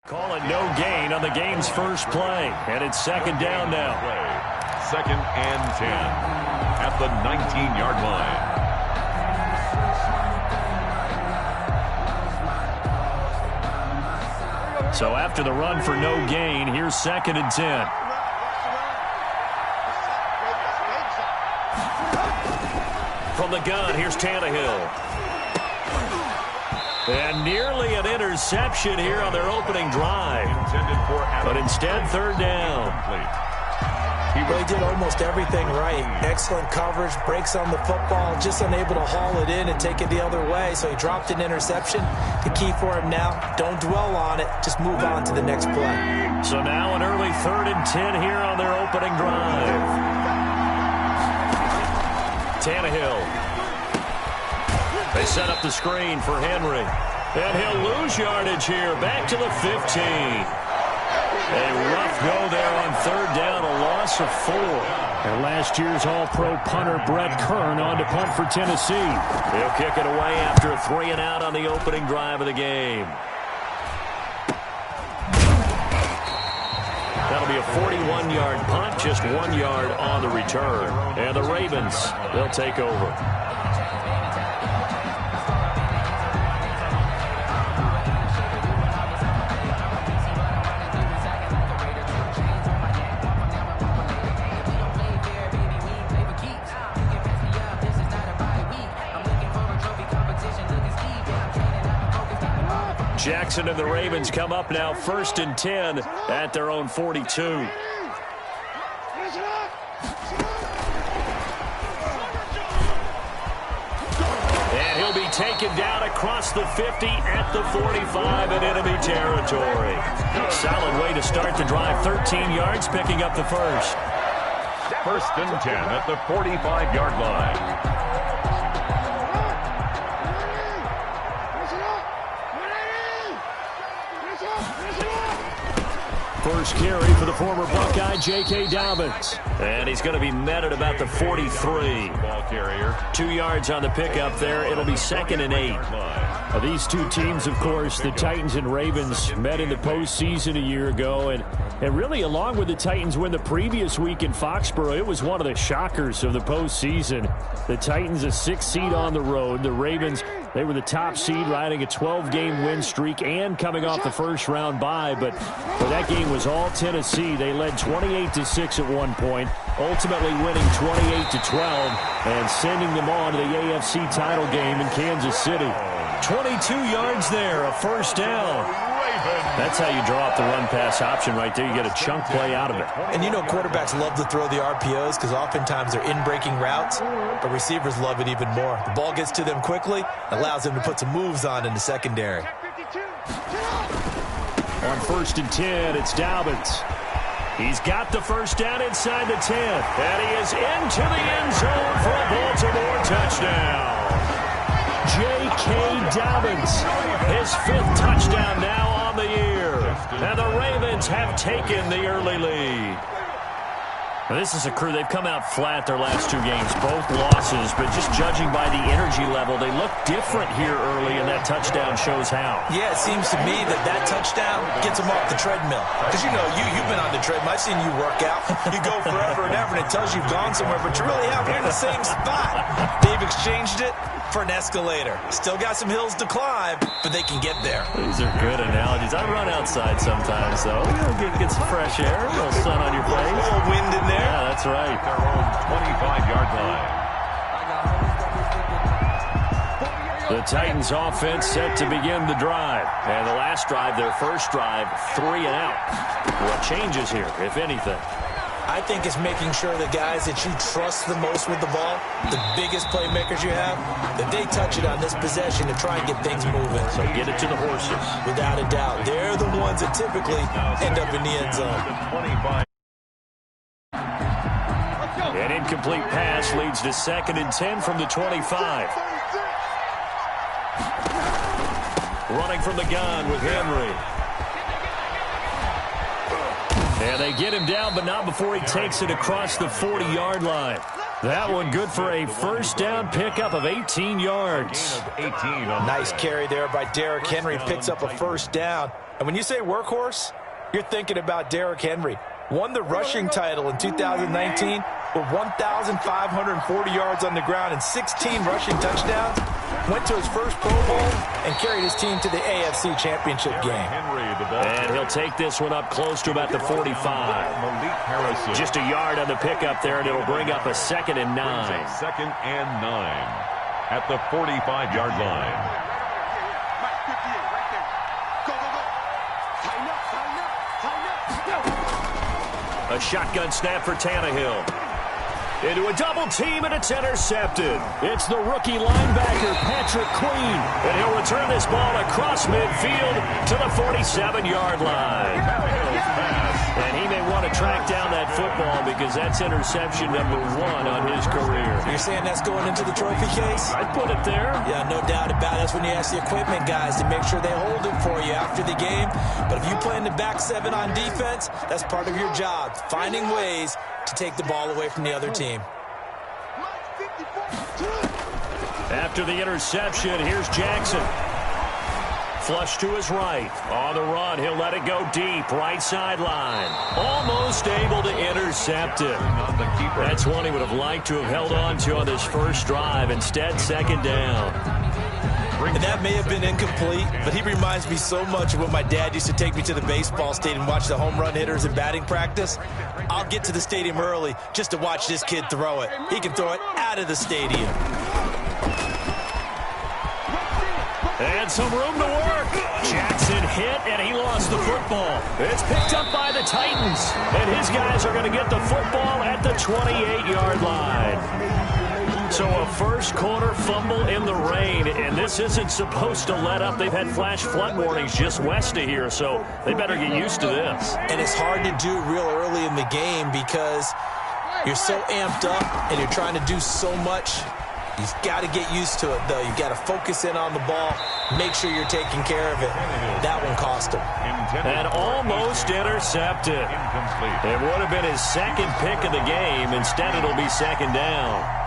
Calling no gain on the game's first play, and it's second down now. Second and 10 at the 19-yard line. So after the run for no gain, here's second and 10. From the gun, here's Tannehill. And nearly an interception here on their opening drive. But instead, third down. He did almost everything right. Excellent coverage, breaks on the football, just unable to haul it in and take it the other way. So he dropped an interception. The key for him now, don't dwell on it. Just move on to the next play. So now an early third and 10 here on their opening drive. Tannehill. They set up the screen for Henry. And he'll lose yardage here. Back to the 15. A rough go there on third down, a loss of 4. And last year's All-Pro punter Brett Kern on to punt for Tennessee. He'll kick it away after a 3 and out on the opening drive of the game. That'll be a 41-yard punt, just 1 yard on the return. And the Ravens, they'll take over. Jackson and the Ravens come up now first and 10 at their own 42. And he'll be taken down across the 50 at the 45 in enemy territory. Solid way to start the drive. 13 yards, picking up the first. First and 10 at the 45-yard line. First carry for the former Buckeye, J.K. Dobbins. And he's going to be met at about the 43. Ball carrier. 2 yards on the pickup there. It'll be second and 8. These two teams, of course, the Titans and Ravens, met in the postseason a year ago. And really, along with the Titans win the previous week in Foxborough, it was one of the shockers of the postseason. The Titans, a 6th seed on the road. The Ravens, they were the top seed, riding a 12-game win streak and coming off the first-round bye. But that game was all Tennessee. They led 28-6 at one point, ultimately winning 28-12 and sending them on to the AFC title game in Kansas City. 22 yards there, a first down. That's how you draw up the run-pass option right there. You get a chunk play out of it. And you know quarterbacks love to throw the RPOs because oftentimes they're in-breaking routes, but receivers love it even more. The ball gets to them quickly, allows them to put some moves on in the secondary. On first and 10, it's Dobbins. He's got the first down inside the 10. And he is into the end zone for a Baltimore touchdown. J.K. Dobbins, his 5th touchdown now on the year. And the Ravens have taken the early lead. Now, this is a crew, they've come out flat their last 2 games, both losses, but just judging by the energy level, they look different here early, and that touchdown shows how. Yeah, it seems to me that touchdown gets them off the treadmill. Because, you've been on the treadmill. I've seen you work out. You go forever and ever, and it tells you you've gone somewhere, but you really haven't. You're in the same spot. They've exchanged it for an escalator. Still got some hills to climb, but they can get there. These are good analogies. I run outside sometimes, though. Get some fresh air, a little sun on your face. A little wind in there. Yeah, that's right. Their own 25-yard line. The Titans offense set to begin the drive. And the last drive, their first drive, 3 and out. What changes here, if anything? I think it's making sure the guys that you trust the most with the ball, the biggest playmakers you have, that they touch it on this possession to try and get things moving. So get it to the horses. Without a doubt. They're the ones that typically end up in the end zone. An incomplete pass leads to second and 10 from the 25. Running from the gun with Henry. And they get him down, but not before he takes it across the 40-yard line. That one good for a first down pickup of 18 yards. Nice carry there by Derrick Henry. Picks up a first down. And when you say workhorse, you're thinking about Derrick Henry. Won the rushing title in 2019 with 1,540 yards on the ground and 16 rushing touchdowns. Went to his first Pro Bowl and carried his team to the AFC Championship game. And he'll take this one up close to about the 45. Just a yard on the pickup there, and it'll bring up a 2nd and 9. 2nd and 9 at the 45-yard line. A shotgun snap for Tannehill. Into a double team, and it's intercepted. It's the rookie linebacker, Patrick Queen. And he'll return this ball across midfield to the 47-yard line. And he may want to track down that football because that's interception number 1 on his career. You're saying that's going into the trophy case? I'd put it there. Yeah, no doubt about it. That's when you ask the equipment guys to make sure they hold it for you after the game. But if you play in the back 7 on defense, that's part of your job, finding ways to take the ball away from the other team. After the interception, here's Jackson. Flush to his right. On the run, he'll let it go deep. Right sideline. Almost able to intercept it. That's one he would have liked to have held on to on this first drive. Instead, 2nd down. And that may have been incomplete, but he reminds me so much of when my dad used to take me to the baseball stadium and watch the home run hitters in batting practice. I'll get to the stadium early just to watch this kid throw it. He can throw it out of the stadium. And some room to work. Jackson hit, and he lost the football. It's picked up by the Titans, and his guys are going to get the football at the 28-yard line. So a first quarter fumble in the rain, and this isn't supposed to let up. They've had flash flood warnings just west of here, so they better get used to this. And it's hard to do real early in the game because you're so amped up and you're trying to do so much. You've got to get used to it, though. You've got to focus in on the ball, make sure you're taking care of it. That one cost him. And almost intercepted. It would have been his 2nd pick of the game. Instead, it'll be 2nd down.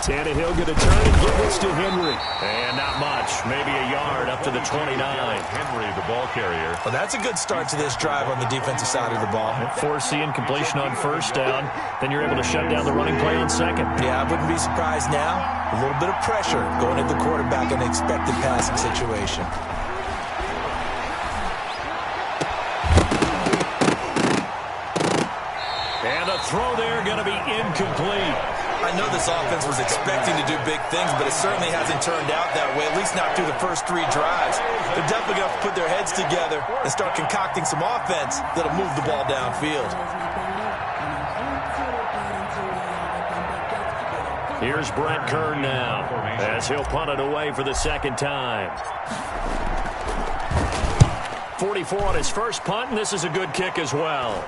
Tannehill going to turn and give this to Henry. And not much. Maybe a yard up to the 29. Henry, the ball carrier. Well, that's a good start to this drive on the defensive side of the ball. Force the incompletion on 1st down. Then you're able to shut down the running play on 2nd. Yeah, I wouldn't be surprised now. A little bit of pressure going at the quarterback in an expected passing situation. And the throw there going to be incomplete. I know this offense was expecting to do big things, but it certainly hasn't turned out that way, at least not through the first 3 drives. They're definitely going to have to put their heads together and start concocting some offense that'll move the ball downfield. Here's Brett Kern now, as he'll punt it away for the 2nd time. 44 on his first punt, and this is a good kick as well.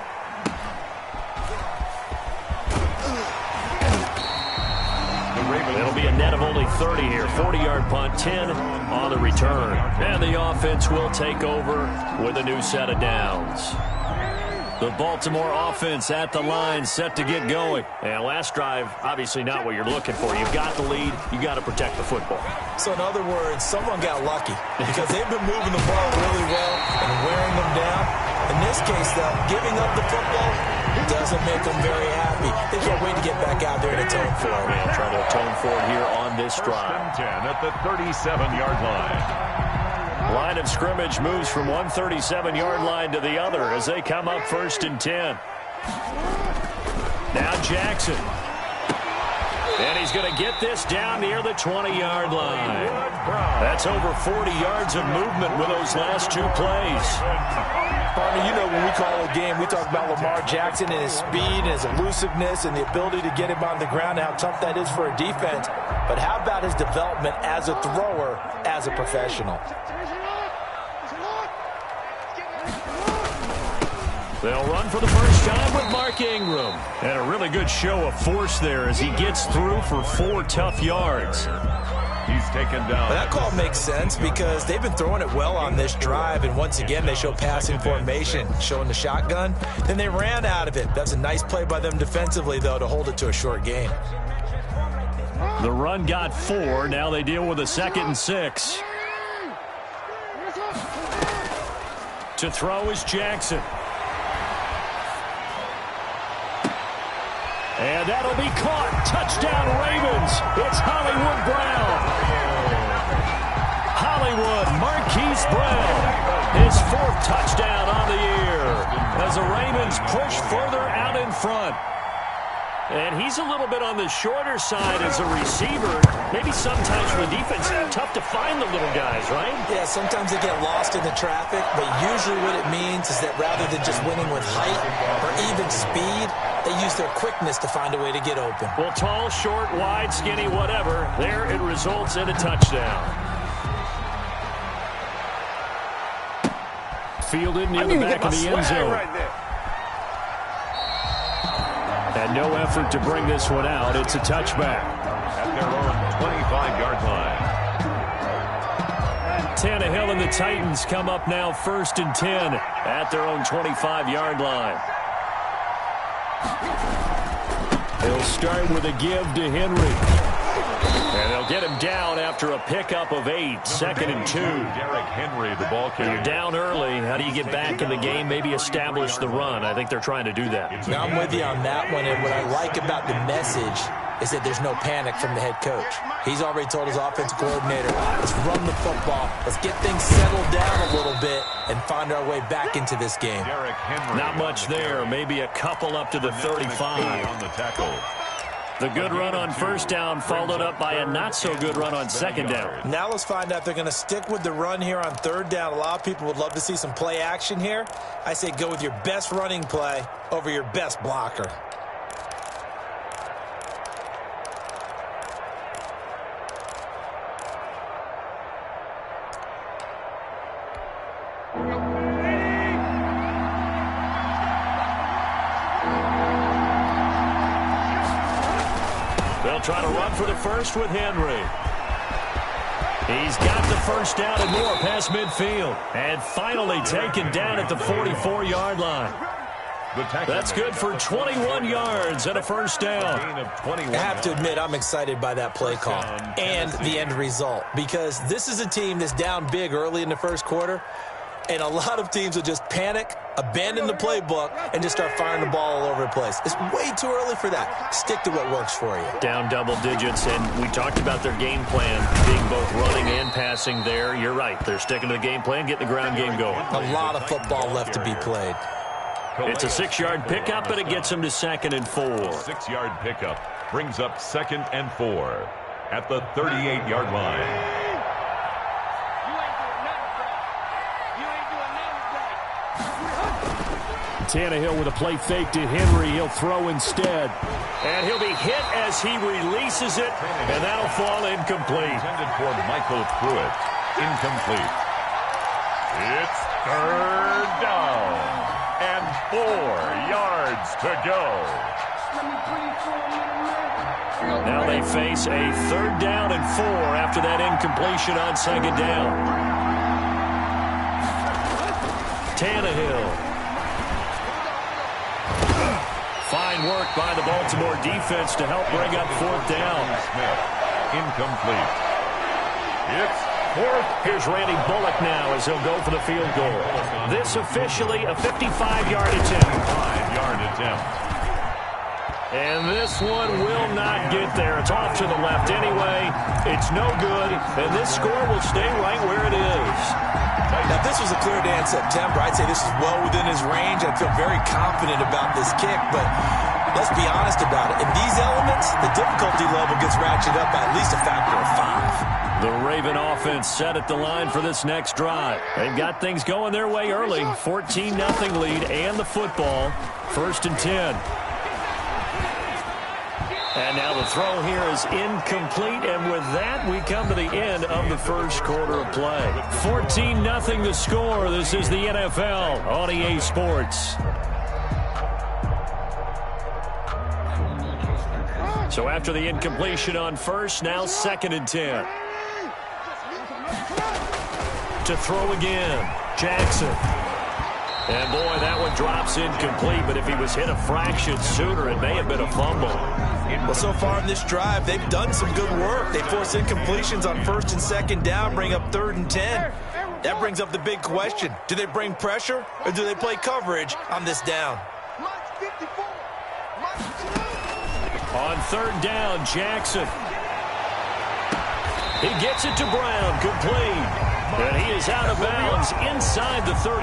It'll be a net of only 30 here. 40-yard punt, 10 on the return. And the offense will take over with a new set of downs. The Baltimore offense at the line, set to get going. And last drive, obviously not what you're looking for. You've got the lead. You've got to protect the football. So in other words, someone got lucky because they've been moving the ball really well and wearing them down. In this case, though, giving up the football doesn't make them very happy. They can't wait to get back out there and atone for it. And try to atone for it here on this drive. 10 at the 37-yard line. Line of scrimmage moves from one 37-yard line to the other as they come up 1st and 10. Now Jackson. And he's going to get this down near the 20-yard line. That's over 40 yards of movement with those last 2 plays. Partner, you know when we call a game, we talk about Lamar Jackson and his speed and his elusiveness and the ability to get him on the ground and how tough that is for a defense. But how about his development as a thrower, as a professional? They'll run for the first time with Mark Ingram. And a really good show of force there as he gets through for 4 tough yards. He's taken down. Well, that call makes sense because they've been throwing it well on this drive, and once again, they show passing formation, showing the shotgun. Then they ran out of it. That's a nice play by them defensively, though, to hold it to a short gain. The run got 4. Now they deal with a 2nd and 6. To throw is Jackson. And that'll be caught. Touchdown, Ravens. It's Hollywood Brown. Hollywood, Marquise Brown. His 4th touchdown on the year as the Ravens push further out in front. And he's a little bit on the shorter side as a receiver. Maybe sometimes for the defense, it's tough to find the little guys, right? Yeah, sometimes they get lost in the traffic, but usually what it means is that rather than just winning with height or even speed, they use their quickness to find a way to get open. Well, tall, short, wide, skinny, whatever, there it results in a touchdown. Fielded near the back of the end zone. Right there. And no effort to bring this one out. It's a touchback. At their own 25-yard line. Tannehill and the Titans come up now 1st and 10 at their own 25-yard line. They'll start with a give to Henry. And they'll get him down after a pickup of 8, 2nd and 2. Derrick Henry, the ball carrier. You're down early. How do you get back in the game? Maybe establish the run. I think they're trying to do that. Now, I'm with you on that one, and what I like about the message is that there's no panic from the head coach. He's already told his offensive coordinator, let's run the football, let's get things settled down a little bit and find our way back into this game. Derrick Henry. Not much there. Maybe a couple up to the 35. On the tackle. The good run on 1st down followed up by a not-so-good run on 2nd down. Now let's find out if they're going to stick with the run here on 3rd down. A lot of people would love to see some play action here. I say go with your best running play over your best blocker. They'll try to run for the first with Henry. He's got the 1st down and more past midfield. And finally taken down at the 44-yard line. That's good for 21 yards and a 1st down. I have to admit, I'm excited by that play call and the end result because this is a team that's down big early in the 1st quarter, and a lot of teams will just panic, abandon the playbook, and just start firing the ball all over the place. It's way too early for that. Stick to what works for you. Down double digits, and we talked about their game plan being both running and passing there. You're right. They're sticking to the game plan, getting the ground game going. A lot of football left to be played. It's a 6-yard pickup, but it gets them to 2nd and 4. 6-yard pickup brings up 2nd and 4 at the 38-yard line. Tannehill with a play fake to Henry. He'll throw instead. And he'll be hit as he releases it, and that'll fall incomplete. Intended for Michael Pruitt. Incomplete. It's 3rd down and 4 yards to go. Now they face a 3rd down and 4 after that incompletion on 2nd down. Tannehill. Fine work by the Baltimore defense to help bring up 4th down. Smith. Incomplete. It's 4th. Here's Randy Bullock now as he'll go for the field goal. This officially a 55-yard attempt. 5-yard attempt. And this one will not get there. It's off to the left anyway. It's no good, and this score will stay right where it is. Now, if this was a clear day in September, I'd say this is well within his range. I'd feel very confident about this kick, but let's be honest about it. In these elements, the difficulty level gets ratcheted up by at least a factor of 5. The Raven offense set at the line for this next drive. They've got things going their way early. 14-0 lead and the football. 1st and 10. And now the throw here is incomplete, and with that, we come to the end of the 1st quarter of play. 14-0 the score. This is the NFL on EA Sports. So after the incompletion on 1st, now 2nd and 10. to throw again. Jackson. And, boy, that one drops incomplete, but if he was hit a fraction sooner, it may have been a fumble. Well, so far in this drive, they've done some good work. They force incompletions on 1st and 2nd down, bring up 3rd and 10. That brings up the big question. Do they bring pressure, or do they play coverage on this down? On 3rd down, Jackson. He gets it to Brown, complete. And he is out of bounds inside the 35.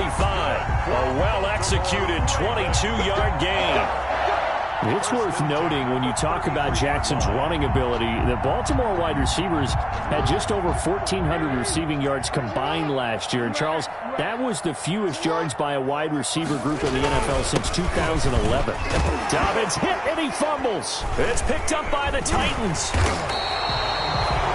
A well-executed 22-yard gain. It's worth noting when you talk about Jackson's running ability, the Baltimore wide receivers had just over 1,400 receiving yards combined last year. And, Charles, that was the fewest yards by a wide receiver group in the NFL since 2011. Dobbins hit and he fumbles. It's picked up by the Titans.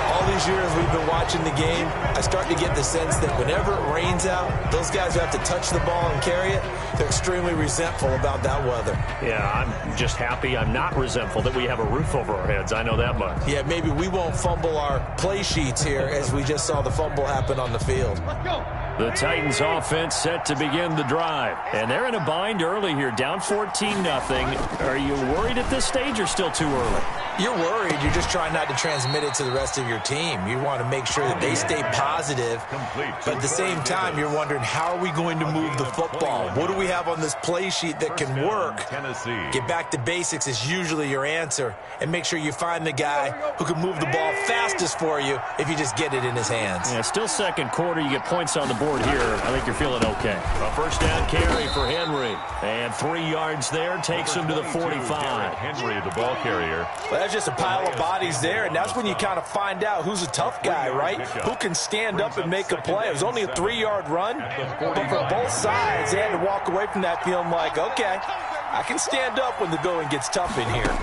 All these years we've been watching the game, I start to get the sense that whenever it rains out, those guys who have to touch the ball and carry it, they're extremely resentful about that weather. Yeah, I'm just happy I'm not resentful that we have a roof over our heads. I know that much. Yeah, maybe we won't fumble our play sheets here as we just saw the fumble happen on the field. The Titans offense set to begin the drive. And they're in a bind early here, down 14-0. Are you worried at this stage or still too early? You're worried. You're just trying not to transmit it to the rest of your team. You want to make sure that they stay positive. But at the same time, you're wondering, how are we going to move the football? What do we have on this play sheet that can work? Get back to basics is usually your answer. And make sure you find the guy who can move the ball fastest for you if you just get it in his hands. Yeah, still second quarter. You get points on the board here. I think you're feeling okay. A 1st down carry for Henry. And 3 yards there takes him to the 45. Henry, the ball carrier. Well, that's just a pile of bodies there, and that's when you kind of find out who's a tough guy, right? Who can stand up and make a play. It was only a 3-yard run, but for both sides, they had to walk away from that feeling like, okay, I can stand up when the going gets tough in here.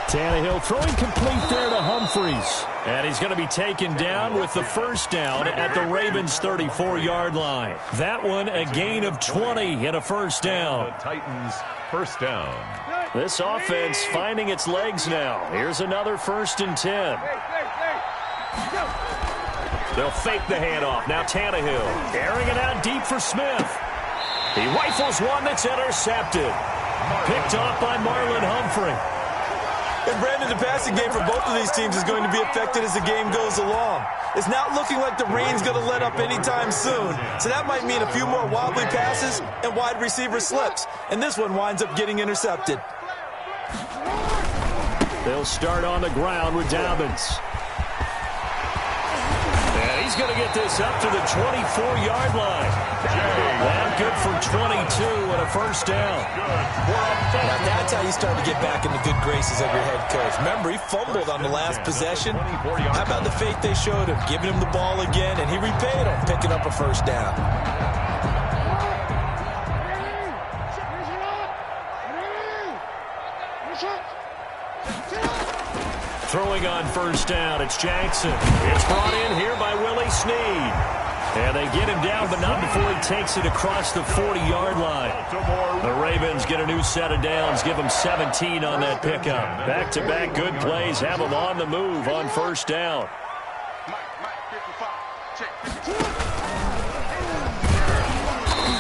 Tannehill throwing complete there to Humphries. And he's going to be taken down with the 1st down at the Ravens' 34-yard line. That one a gain of 20 and a 1st down. The Titans' 1st down. This offense finding its legs now. Here's another 1st and 10. They'll fake the handoff. Now Tannehill airing it out deep for Smith. He rifles one that's intercepted. Picked off by Marlon Humphrey. And, Brandon, the passing game for both of these teams is going to be affected as the game goes along. It's not looking like the rain's going to let up anytime soon. So that might mean a few more wobbly passes and wide receiver slips. And this one winds up getting intercepted. They'll start on the ground with Dobbins. And he's going to get this up to the 24-yard line. That good for 22 and a 1st down. Now that's how you start to get back in the good graces of your head coach. Remember, he fumbled on the last possession. How about the faith they showed him, giving him the ball again, and he repaid him, picking up a 1st down. Throwing on 1st down, it's Jackson. It's brought in here by Willie Snead. And they get him down, but not before he takes it across the 40-yard line. The Ravens get a new set of downs, give them 17 on that pickup. Back-to-back good plays, have them on the move on 1st down.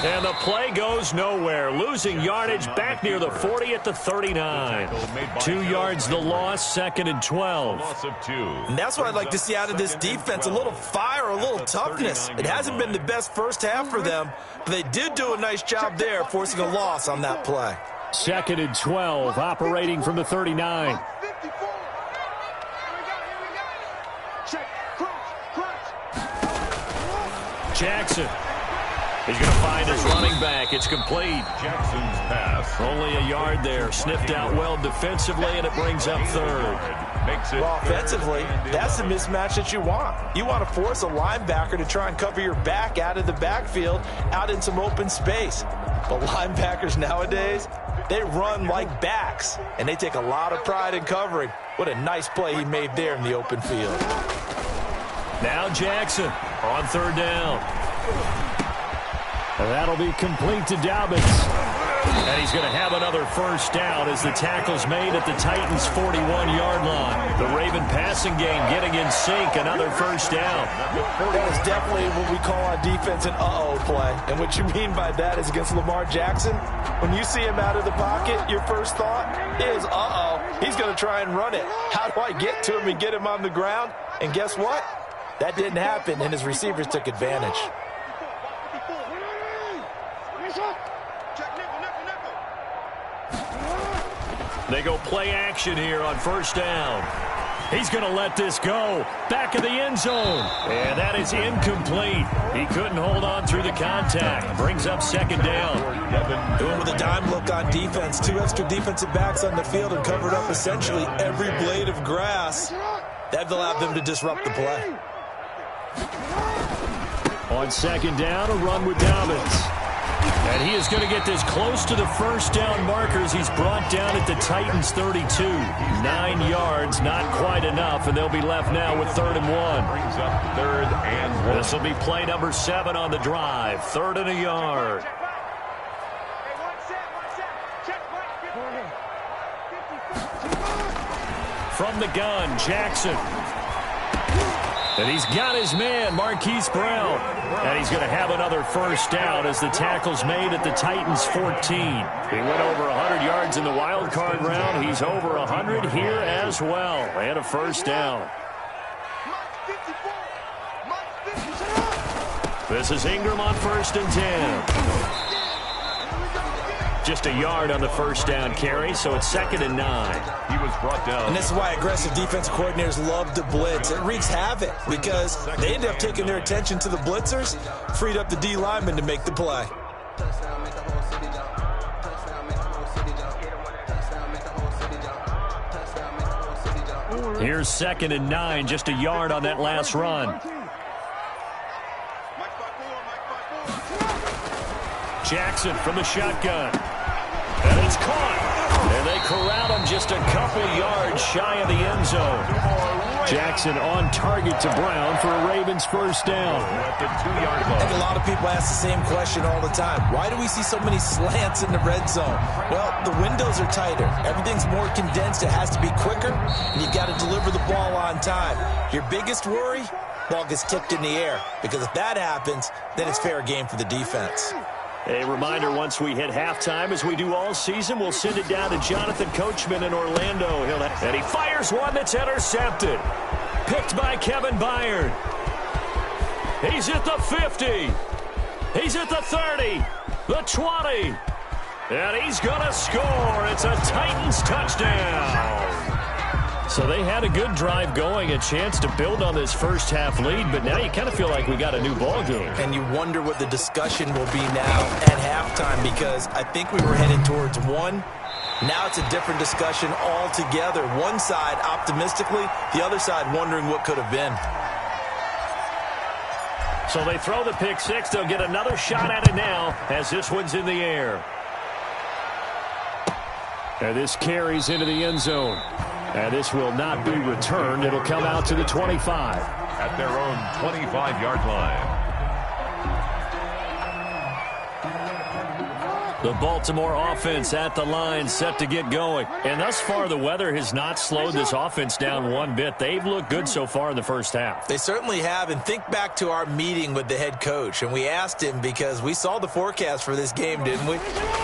And the play goes nowhere. Losing yardage back near the 40 at the 39. 2 yards the loss, 2nd and 12. And that's what I'd like to see out of this defense. A little fire, a little toughness. It hasn't been the best 1st half for them, but they did do a nice job there, forcing a loss on that play. 2nd and 12, operating from the 39. Jackson. He's going to find his running back. It's complete. Jackson's pass. Only a yard there. Sniffed out well defensively, and it brings up 3rd. Makes it well, offensively, that's the mismatch that you want. You want to force a linebacker to try and cover your back out of the backfield, out in some open space. But linebackers nowadays, they run like backs, and they take a lot of pride in covering. What a nice play he made there in the open field. Now Jackson on 3rd down. That'll be complete to Dobbins. And he's going to have another first down as the tackle's made at the Titans' 41-yard line. The Raven passing game getting in sync, another first down. That is definitely what we call on defense an uh-oh play. And what you mean by that is against Lamar Jackson, when you see him out of the pocket, your first thought is, uh-oh, he's going to try and run it. How do I get to him and get him on the ground? And guess what? That didn't happen, and his receivers took advantage. They go play action here on first down. He's going to let this go. Back of the end zone. And that is incomplete. He couldn't hold on through the contact. Brings up second down. Doing with a dime look on defense. 2 extra defensive backs on the field and covered up essentially every blade of grass. That allowed them to disrupt the play. On second down, a run with Dobbins. And he is going to get this close to the first down markers. He's brought down at the Titans' 32. 9 yards, not quite enough, and they'll be left now with 3rd and 1. Brings up 3rd and 1. This will be play number 7 on the drive. 3rd and a yard. From the gun, Jackson. And he's got his man, Marquise Brown. And he's going to have another first down as the tackle's made at the Titans' 14. He went over 100 yards in the wild card round. He's over 100 here as well. And a first down. This is Ingram on 1st and 10. Just a yard on the first down carry, so it's 2nd and 9. He was brought down. And this is why aggressive defensive coordinators love to blitz. It wreaks havoc because they end up taking their attention to the blitzers, freed up the D lineman to make the play. Here's 2nd and 9, just a yard on that last run. Jackson from the shotgun. And it's caught. And they corral him just a couple yards shy of the end zone. Jackson on target to Brown for a Ravens first down. At the 2-yard line. I think a lot of people ask the same question all the time. Why do we see so many slants in the red zone? Well, the windows are tighter. Everything's more condensed. It has to be quicker, and you've got to deliver the ball on time. Your biggest worry? Ball gets tipped in the air, because if that happens, then it's fair game for the defense. A reminder, once we hit halftime, as we do all season, we'll send it down to Jonathan Coachman in Orlando. And he fires one that's intercepted. Picked by Kevin Byard. He's at the 50. He's at the 30. The 20. And he's going to score. It's a Titans touchdown. So they had a good drive going, a chance to build on this first half lead, but now you kind of feel like we got a new ball game. And you wonder what the discussion will be now at halftime, because I think we were headed towards one. Now it's a different discussion altogether. One side optimistically, the other side wondering what could have been. So they throw the pick six. They'll get another shot at it now as this one's in the air. And this carries into the end zone. And this will not be returned. It'll come out to the 25. At their own 25-yard line. The Baltimore offense at the line, set to get going. And thus far, the weather has not slowed this offense down one bit. They've looked good so far in the first half. They certainly have. And think back to our meeting with the head coach. And we asked him, because we saw the forecast for this game, didn't we?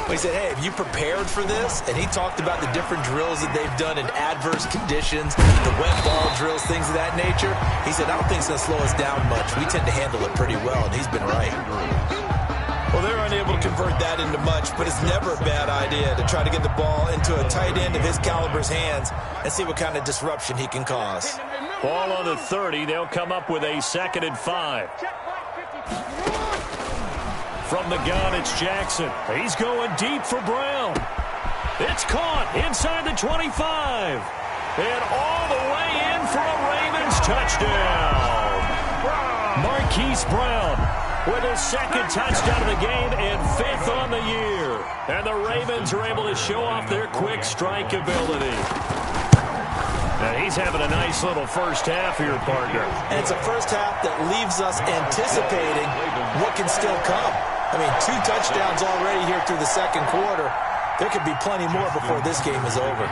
We said, hey, have you prepared for this? And he talked about the different drills that they've done in adverse conditions, the wet ball drills, things of that nature. He said, I don't think it's going to slow us down much. We tend to handle it pretty well, and he's been right. Well, they're unable to convert that into much, but it's never a bad idea to try to get the ball into a tight end of his caliber's hands and see what kind of disruption he can cause. Ball on the 30. They'll come up with a 2nd and 5. From the gun, it's Jackson. He's going deep for Brown. It's caught inside the 25. And all the way in for a Ravens touchdown. Marquise Brown with his 2nd touchdown of the game and 5th on the year. And the Ravens are able to show off their quick strike ability. And he's having a nice little first half here, partner. And it's a first half that leaves us anticipating what can still come. I mean, 2 touchdowns already here through the second quarter. There could be plenty more before this game is over.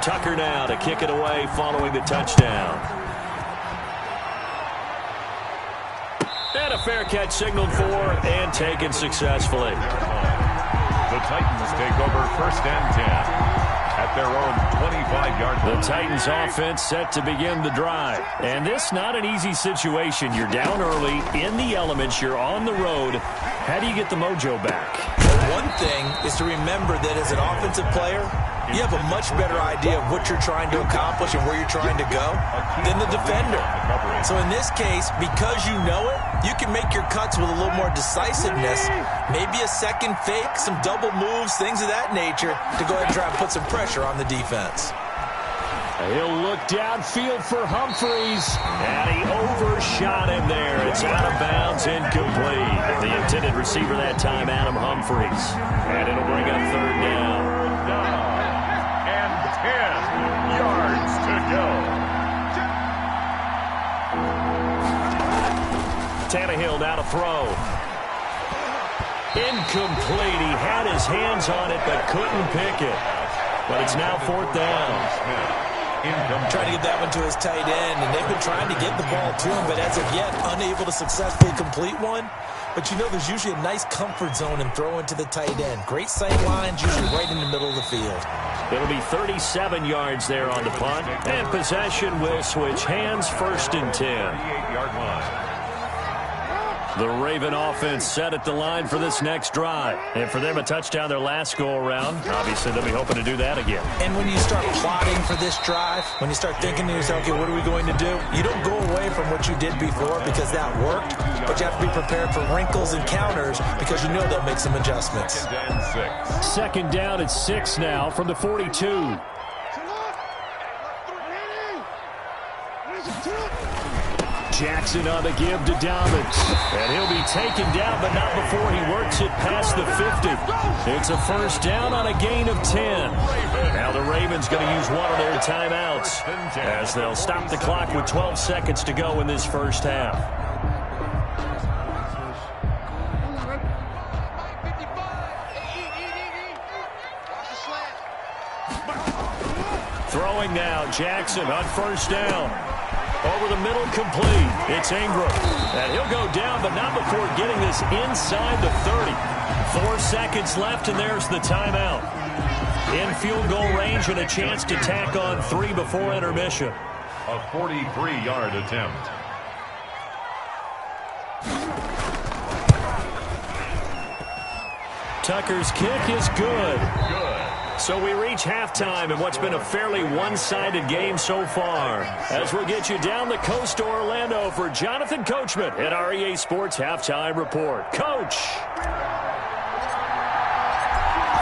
Tucker now to kick it away following the touchdown. And a fair catch signaled for and taken successfully. The Titans take over 1st and 10 at their own 25-yard line. The Titans offense set to begin the drive. And this not an easy situation. You're down early, in the elements, you're on the road. How do you get the mojo back? Well, one thing is to remember that as an offensive player, you have a much better idea of what you're trying to accomplish and where you're trying to go than the defender. So in this case, because you know it, you can make your cuts with a little more decisiveness, maybe a second fake, some double moves, things of that nature, to go ahead and try and put some pressure on the defense. He'll look downfield for Humphreys, and he overshot him there. It's out of bounds, incomplete. The intended receiver that time, Adam Humphreys. And it'll bring up 3rd down. 10 yards to go. Tannehill now to throw. Incomplete. He had his hands on it but couldn't pick it. But it's now 4th down. Trying to get that one to his tight end, and they've been trying to get the ball to him, but as of yet, unable to successfully complete one. But you know there's usually a nice comfort zone in throwing to the tight end. Great sight lines, usually right in the middle of the field. It'll be 37 yards there on the punt, and possession will switch hands, 1st and 10. 38-yard line. The Raven offense set at the line for this next drive. And for them, a touchdown their last go-around. Obviously, they'll be hoping to do that again. And when you start plotting for this drive, when you start thinking to yourself, okay, what are we going to do? You don't go away from what you did before because that worked, but you have to be prepared for wrinkles and counters because you know they'll make some adjustments. 2nd down at 6 now from the 42. Jackson on the give to Dobbins. And he'll be taken down, but not before he works it past the 50. It's a 1st down on a gain of 10. Now the Ravens going to use one of their timeouts as they'll stop the clock with 12 seconds to go in this first half. Throwing now, Jackson on 1st down. Over the middle, complete. It's Ingram. And he'll go down, but not before getting this inside the 30. 4 seconds left, and there's the timeout. In field goal range and a chance to tack on 3 before intermission. A 43-yard attempt. Tucker's kick is good. So we reach halftime in what's been a fairly one-sided game so far. As we'll get you down the coast to Orlando for Jonathan Coachman at our EA Sports Halftime Report. Coach!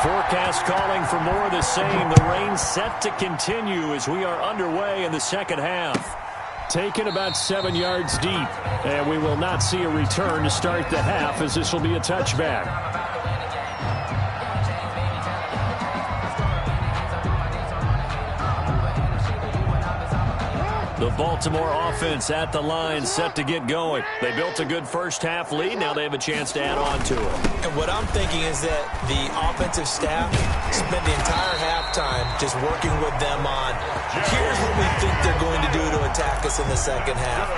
Forecast calling for more of the same. The rain set to continue as we are underway in the second half. Taken about 7 yards deep. And we will not see a return to start the half as this will be a touchback. The Baltimore offense at the line, set to get going. They built a good first half lead. Now they have a chance to add on to it. And what I'm thinking is that the offensive staff spent the entire halftime just working with them on, here's what we think they're going to do to attack us in the second half.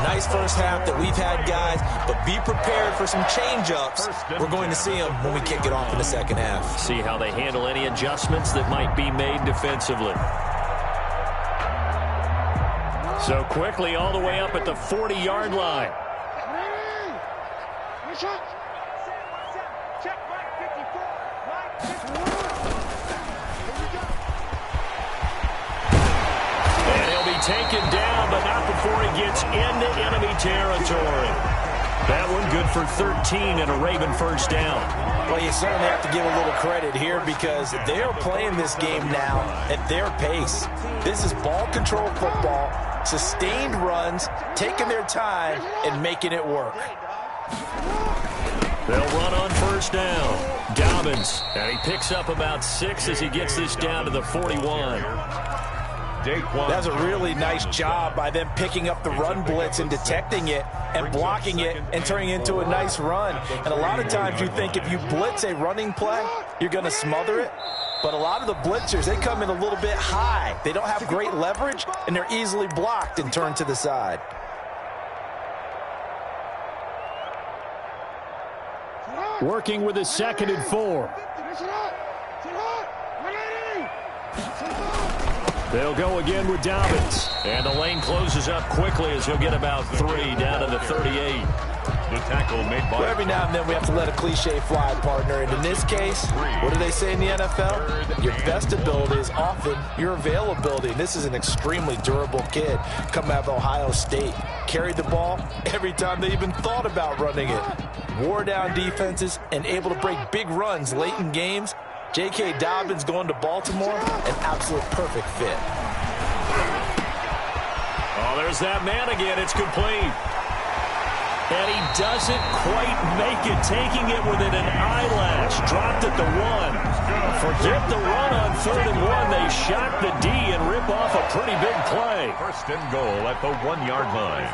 Nice first half that we've had, guys, but be prepared for some change-ups. We're going to see them when we kick it off in the second half. See how they handle any adjustments that might be made defensively. So quickly all the way up at the 40-yard line. And he'll be taken down, but not before he gets into enemy territory. That one good for 13 and a Raven first down. Well, you certainly have to give a little credit here because they are playing this game now at their pace. This is ball control football. Sustained runs, taking their time, and making it work. They'll run on first down. Dobbins, and he picks up about 6 as he gets this down to the 41. That's a really nice job by them picking up the run blitz and detecting it and blocking it and turning it into a nice run. And a lot of times you think if you blitz a running play, you're going to smother it. But a lot of the blitzers, they come in a little bit high. They don't have great leverage, and they're easily blocked and turned to the side. Working with a 2nd and 4. They'll go again with Dobbins. And the lane closes up quickly as he'll get about 3 down to the 38. The tackle made by... Every now and then we have to let a cliche fly, partner. And in this case, what do they say in the NFL? Your best ability is often your availability. And this is an extremely durable kid coming out of Ohio State. Carried the ball every time they even thought about running it. Wore down defenses and able to break big runs late in games. J.K. Dobbins going to Baltimore, an absolute perfect fit. Oh, there's that man again. It's complete. And he doesn't quite make it, taking it within an eyelash. Dropped at the 1. Forget the run on 3rd and 1. They shock the D and rip off a pretty big play. 1st and goal at the 1-yard line.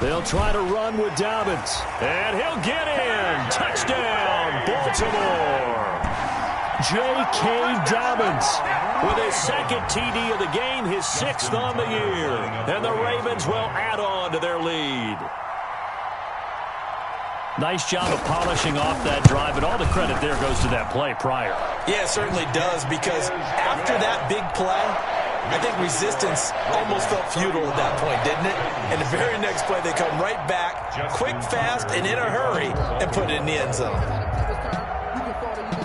They'll try to run with Dobbins. And he'll get in. Touchdown, Baltimore. J.K. Dobbins with his 2nd TD of the game, his 6th on the year. And the Ravens will add on to their lead. Nice job of polishing off that drive, and all the credit there goes to that play prior. Yeah, it certainly does, because after that big play, I think resistance almost felt futile at that point, didn't it? And the very next play, they come right back, quick, fast, and in a hurry, and put it in the end zone.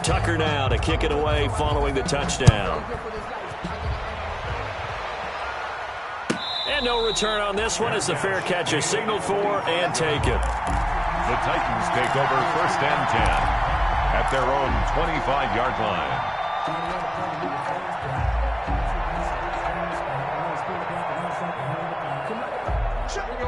Tucker now to kick it away following the touchdown. And no return on this one as the fair catch is signaled for and taken. The Titans take over 1st and 10 at their own 25-yard line.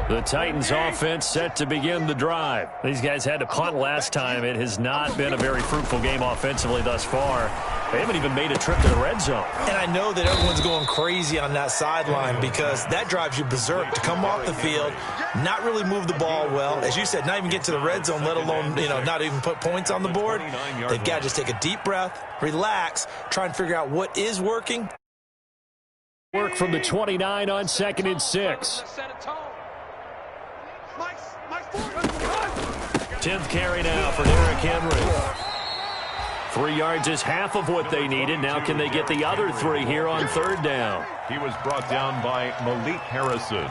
The Titans offense set to begin the drive. These guys had to punt last time. It has not been a very fruitful game offensively thus far. They haven't even made a trip to the red zone. And I know that everyone's going crazy on that sideline because that drives you berserk to come off the field, not really move the ball well. As you said, not even get to the red zone, let alone, not even put points on the board. They've got to just take a deep breath, relax, try and figure out what is working. Work from the 29 on 2nd and 6. 10th carry now for Derrick Henry. 3 yards is half of what they needed. Now can they get the other 3 here on 3rd down? He was brought down by Malik Harrison.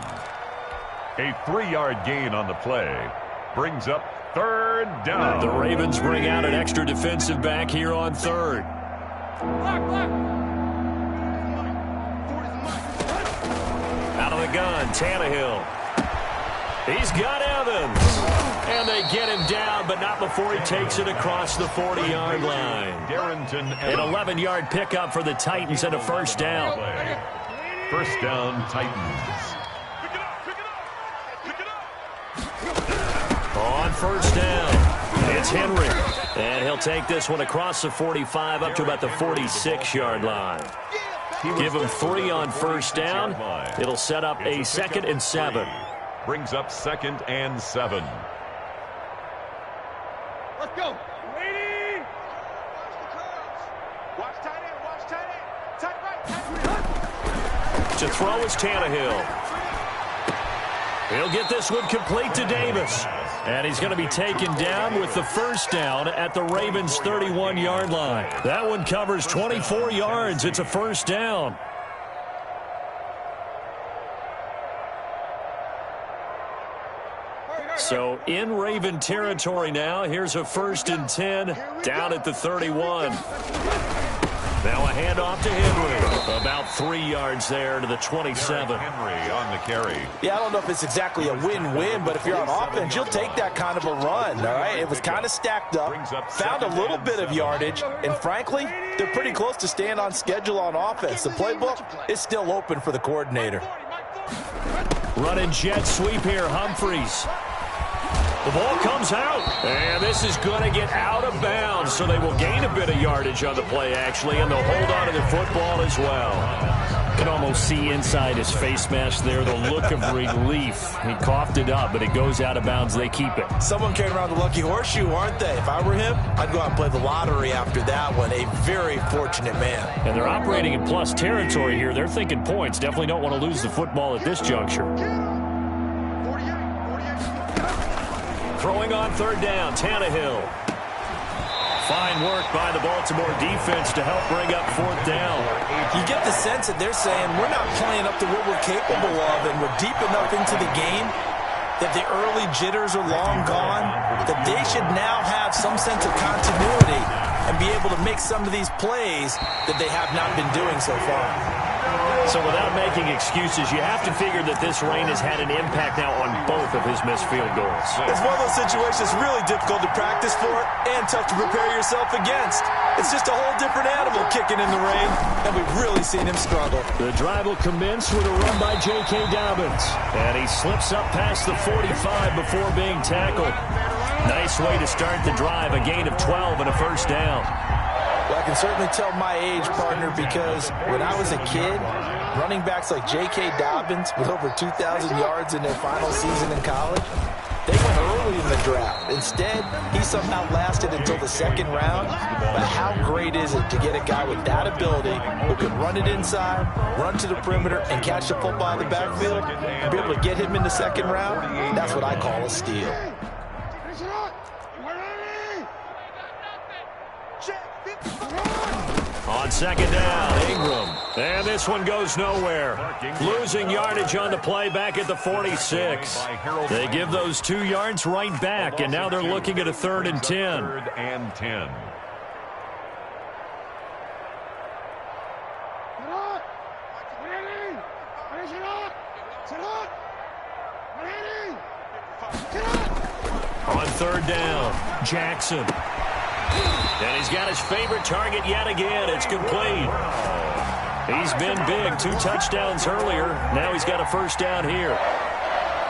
A 3-yard gain on the play brings up 3rd down. The Ravens bring out an extra defensive back here on 3rd. Out of the gun, Tannehill. He's got Evans. And they get him down, but not before he takes it across the 40-yard line. An 11-yard pickup for the Titans and a 1st down. 1st down, Titans. On 1st down, it's Henry. And he'll take this one across the 45 up to about the 46-yard line. Give him 3 on 1st down. It'll set up a 2nd and 7. Brings up 2nd and 7. Let's go. Ready? Watch tight end. Watch tight end. Tight right. Tight right. To throw is Tannehill. He'll get this one complete to Davis. And he's going to be taken down with the 1st down at the Ravens' 31-yard line. That one covers 24 yards. It's a 1st down. So in Raven territory now. Here's a 1st and 10 down at the 31. They'll Now a handoff to Henry. About 3 yards there to the 27. Henry on the carry. Yeah, I don't know if it's exactly a win-win, but if you're on offense, you'll take that kind of a run, all right? It was kind of stacked up, found a little bit of yardage, and frankly, they're pretty close to staying on schedule on offense. The playbook is still open for the coordinator. Running jet sweep here, Humphreys. The ball comes out, and this is going to get out of bounds, so they will gain a bit of yardage on the play, actually, and they'll hold on to the football as well. You can almost see inside his face mask there the look of relief. He coughed it up, but it goes out of bounds. They keep it. Someone carrying around the lucky horseshoe, aren't they? If I were him, I'd go out and play the lottery after that one. A very fortunate man. And they're operating in plus territory here. They're thinking points. Definitely don't want to lose the football at this juncture. Throwing on third down, Tannehill. Fine work by the Baltimore defense to help bring up fourth down. You get the sense that they're saying we're not playing up to what we're capable of, and we're deep enough into the game that the early jitters are long gone, that they should now have some sense of continuity and be able to make some of these plays that they have not been doing so far. So without making excuses, you have to figure that this rain has had an impact now on both of his missed field goals. It's one of those situations really difficult to practice for and tough to prepare yourself against. It's just a whole different animal kicking in the rain, and we've really seen him struggle. The drive will commence with a run by J.K. Dobbins. And he slips up past the 45 before being tackled. Nice way to start the drive, a gain of 12 and a first down. Well, I can certainly tell my age, partner, because when I was a kid, running backs like J.K. Dobbins with over 2,000 yards in their final season in college, they went early in the draft. Instead, he somehow lasted until the second round. But how great is it to get a guy with that ability who can run it inside, run to the perimeter, and catch the football in the backfield, and be able to get him in the second round? That's what I call a steal. On second down, Ingram. And this one goes nowhere. Losing yardage on the play back at the 46. They give those 2 yards right back, and now they're looking at a 3rd and 10. 3rd and 10. On third down, Jackson. And he's got his favorite target yet again. It's complete. He's been big. 2 touchdowns earlier. Now he's got a first down here.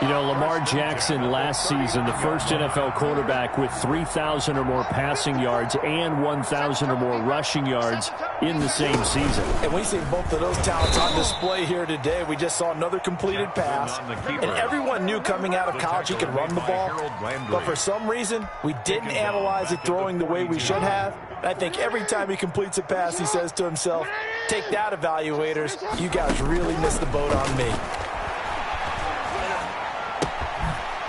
You know, Lamar Jackson last season, the first NFL quarterback with 3,000 or more passing yards and 1,000 or more rushing yards in the same season. And we see both of those talents on display here today. We just saw another completed pass. And everyone knew coming out of college he could run the ball. But for some reason, we didn't analyze it throwing the way we should have. I think every time he completes a pass, he says to himself, take that, evaluators. You guys really missed the boat on me.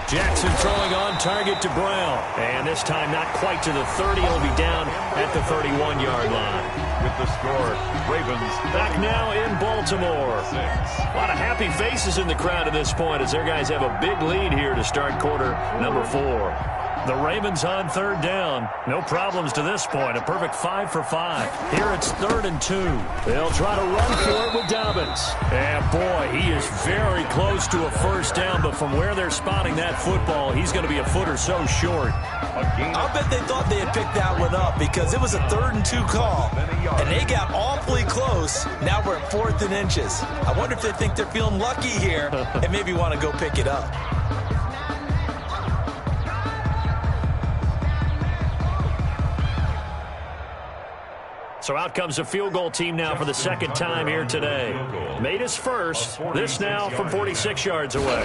Jackson throwing on target to Brown. And this time not quite to the 30. He'll be down at the 31-yard line. With the score, Ravens back now in Baltimore. 6. A lot of happy faces in the crowd at this point as their guys have a big lead here to start quarter number 4. The Ravens on third down. No problems to this point. A perfect 5 for 5. Here it's 3rd and 2. They'll try to run for it with Dobbins. And boy, he is very close to a first down, but from where they're spotting that football, he's going to be a foot or so short. I'll bet they thought they had picked that one up because it was a 3rd and 2 call, and they got awfully close. Now we're at 4th and inches. I wonder if they think they're feeling lucky here and maybe want to go pick it up. So out comes a field goal team now for the second time here today. Made his first. This now from 46 yards away.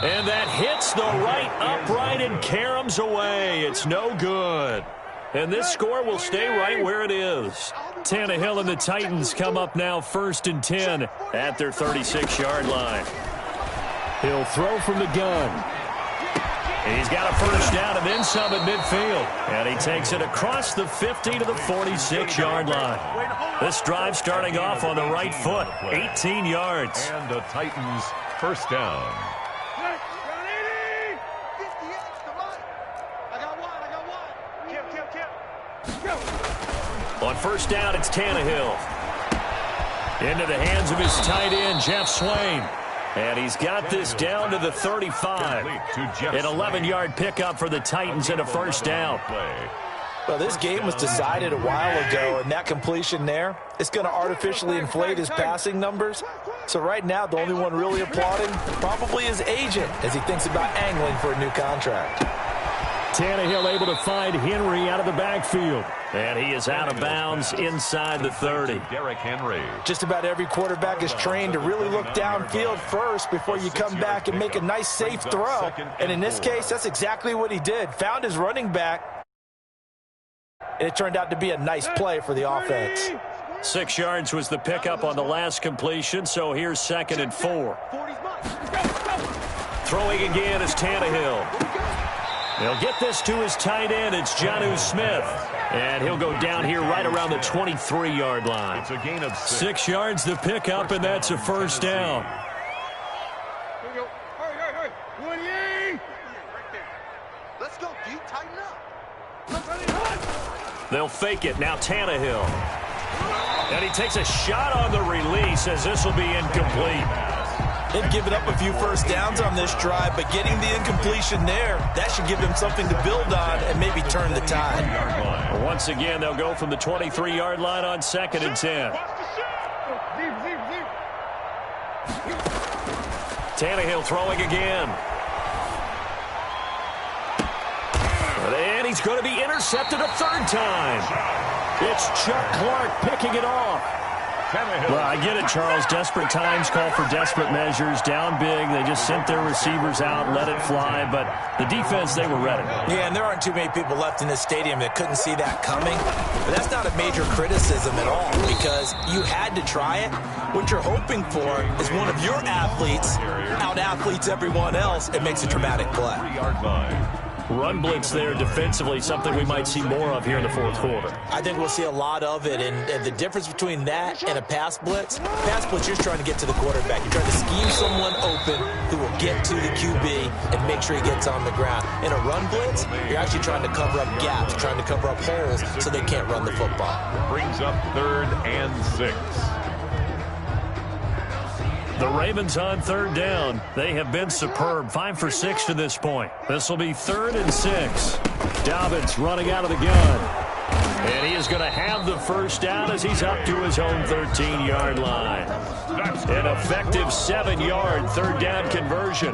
And that hits the right upright and caroms away. It's no good. And this score will stay right where it is. Tannehill and the Titans come up now 1st and 10 at their 36-yard line. He'll throw from the gun. He's got a first down and then some at midfield. And he takes it across the 50 to the 46-yard line. This drive starting off on the right foot, 18 yards. And the Titans first down. first down, it's Tannehill. Into the hands of his tight end, Jeff Swain. And he's got this down to the 35. An 11-yard pickup for the Titans and a first down. Well, this game was decided a while ago, and that completion there, it's going to artificially inflate his passing numbers. So right now, the only one really applauding probably his agent as he thinks about angling for a new contract. Tannehill able to find Henry out of the backfield. And he is out of bounds inside the 30. Derrick Henry. Just about every quarterback is trained to really look downfield first before you come back and make a nice, safe throw. And in this case, that's exactly what he did. Found his running back. And it turned out to be a nice play for the offense. 6 yards was the pickup on the last completion, so here's 2nd and 4. Throwing again is Tannehill. He'll get this to his tight end. It's Jonnu Smith. And he'll go down here right around the 23-yard line. It's a gain of 6 yards the pickup, and that's a first down. Let's go, D. Tighten up. They'll fake it. Now Tannehill. And he takes a shot on the release as this will be incomplete. They've given up a few first downs on this drive, but getting the incompletion there, that should give them something to build on and maybe turn the tide. Once again, they'll go from the 23-yard line on 2nd and 10. Tannehill throwing again. And he's going to be intercepted a 3rd time. It's Chuck Clark picking it off. Well, I get it, Charles. Desperate times call for desperate measures. Down big, they just sent their receivers out, let it fly. But the defense, they were ready. Yeah, and there aren't too many people left in this stadium that couldn't see that coming. But that's not a major criticism at all because you had to try it. What you're hoping for is one of your athletes out-athletes everyone else and makes a dramatic play. 3-yard line. Run blitz there defensively, something we might see more of here in the 4th quarter. I think we'll see a lot of it, and the difference between that and a pass blitz, you're trying to get to the quarterback. You're trying to scheme someone open who will get to the QB and make sure he gets on the ground. In a run blitz, you're actually trying to cover up gaps, trying to cover up holes so they can't run the football. Brings up 3rd and 6. The Ravens on 3rd down. They have been superb. 5 for 6 to this point. This will be 3rd and 6. Dobbins running out of the gun. And he is going to have the first down as he's up to his own 13-yard line. An effective 7-yard 3rd down conversion.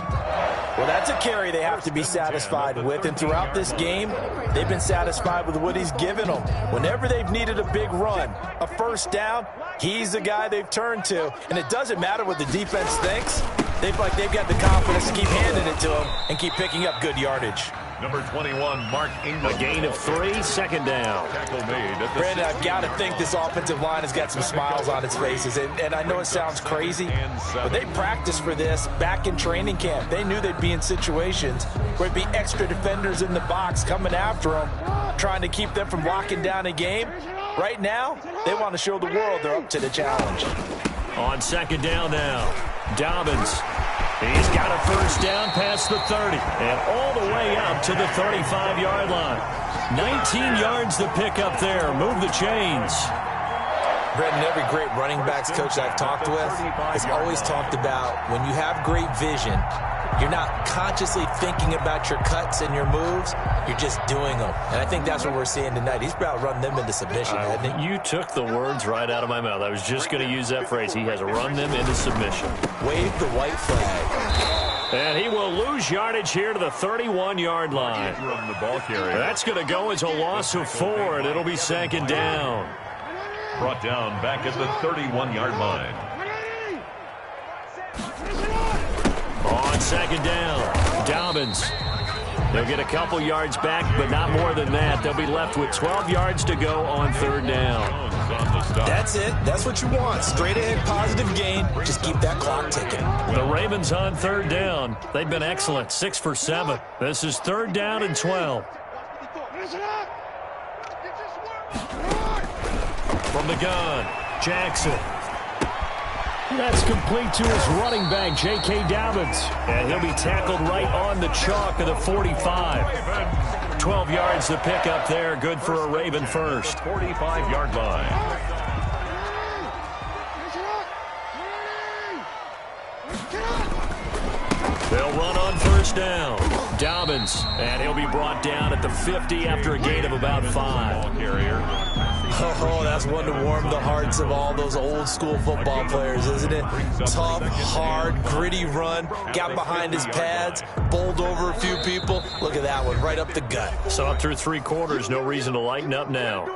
Well, that's a carry they have to be satisfied with, and throughout this game, they've been satisfied with what he's given them. Whenever they've needed a big run, a first down, he's the guy they've turned to, and it doesn't matter what the defense thinks. They've got the confidence to keep handing it to him and keep picking up good yardage. Number 21, Mark Ingram. A gain of 3, 2nd down. Tackle made at the Brandon, I've got to think this offensive line has got some smiles on its faces, and I know it sounds crazy, but they practiced for this back in training camp. They knew they'd be in situations where it'd be extra defenders in the box coming after them, trying to keep them from locking down a game. Right now, they want to show the world they're up to the challenge. On 2nd down now, Dobbins. He's got a first down past the 30 and all the way up to the 35-yard line. 19 yards the pickup there. Move the chains. Brendan, every great running backs coach I've talked with has always talked about when you have great vision, you're not consciously thinking about your cuts and your moves. You're just doing them. And I think that's what we're seeing tonight. He's about run them into submission, hasn't he? You took the words right out of my mouth. I was just going to use that phrase. He has run them into submission. Wave the white flag. And he will lose yardage here to the 31-yard line. the ball carrier. That's going to go as a loss of 4, and it'll be 2nd down. Brought down back at the 31-yard line. On 2nd down, Dobbins. They'll get a couple yards back, but not more than that. They'll be left with 12 yards to go on 3rd down. That's it. That's what you want. Straight ahead positive gain. Just keep that clock ticking. The Ravens on 3rd down. They've been excellent. 6 for 7. This is 3rd down and 12. From the gun, Jackson. That's complete to his running back, J.K. Dobbins. And he'll be tackled right on the chalk of the 45. 12 yards to pick up there. Good for a Raven first. 45-yard line. They'll run on first down. Dobbins, and he'll be brought down at the 50 after a gain of about 5. Oh, that's one to warm the hearts of all those old-school football players, isn't it? Tough, hard, gritty run. Got behind his pads, bowled over a few people. Look at that one, right up the gut. Saw it through 3 quarters. No reason to lighten up now.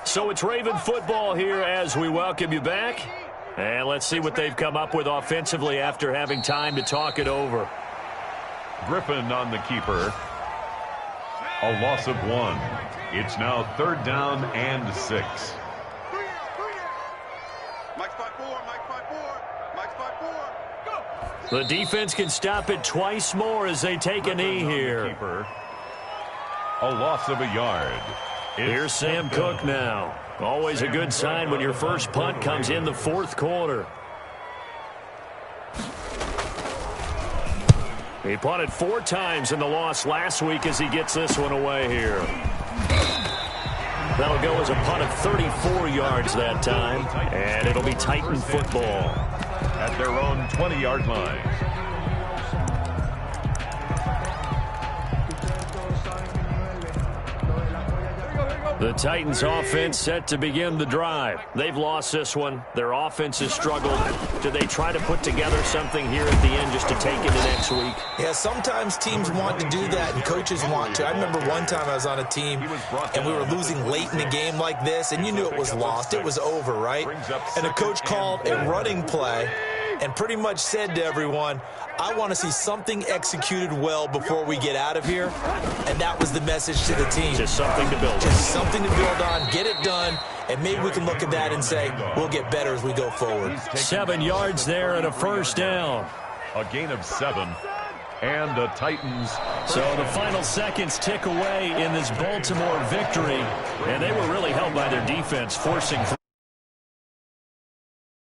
So it's Raven football here as we welcome you back. And let's see what they've come up with offensively after having time to talk it over. Griffin on the keeper. A loss of 1. It's now 3rd down and 6. Mike's 5-4, Mike's 5-4, Mike's 5-4. Go. The defense can stop it twice more as they take a knee here. Keeper. A loss of a yard. Here's Sam Cook now. Always a good sign when your first punt comes in the 4th quarter. He punted 4 times in the loss last week as he gets this one away here. That'll go as a punt of 34 yards that time, and it'll be Titan football. At their own 20-yard line. The Titans offense set to begin the drive. They've lost this one. Their offense has struggled. Do they try to put together something here at the end just to take into next week? Yeah, sometimes teams want to do that and coaches want to. I remember one time I was on a team and we were losing late in a game like this and you knew it was lost. It was over, right? And the coach called a running play and pretty much said to everyone, I want to see something executed well before we get out of here. And that was the message to the team. Just something to build on. Just something to build on, get it done, and maybe we can look at that and say, we'll get better as we go forward. 7 yards there and a first down. A gain of 7. And the Titans. So the final seconds tick away in this Baltimore victory. And they were really helped by their defense, forcing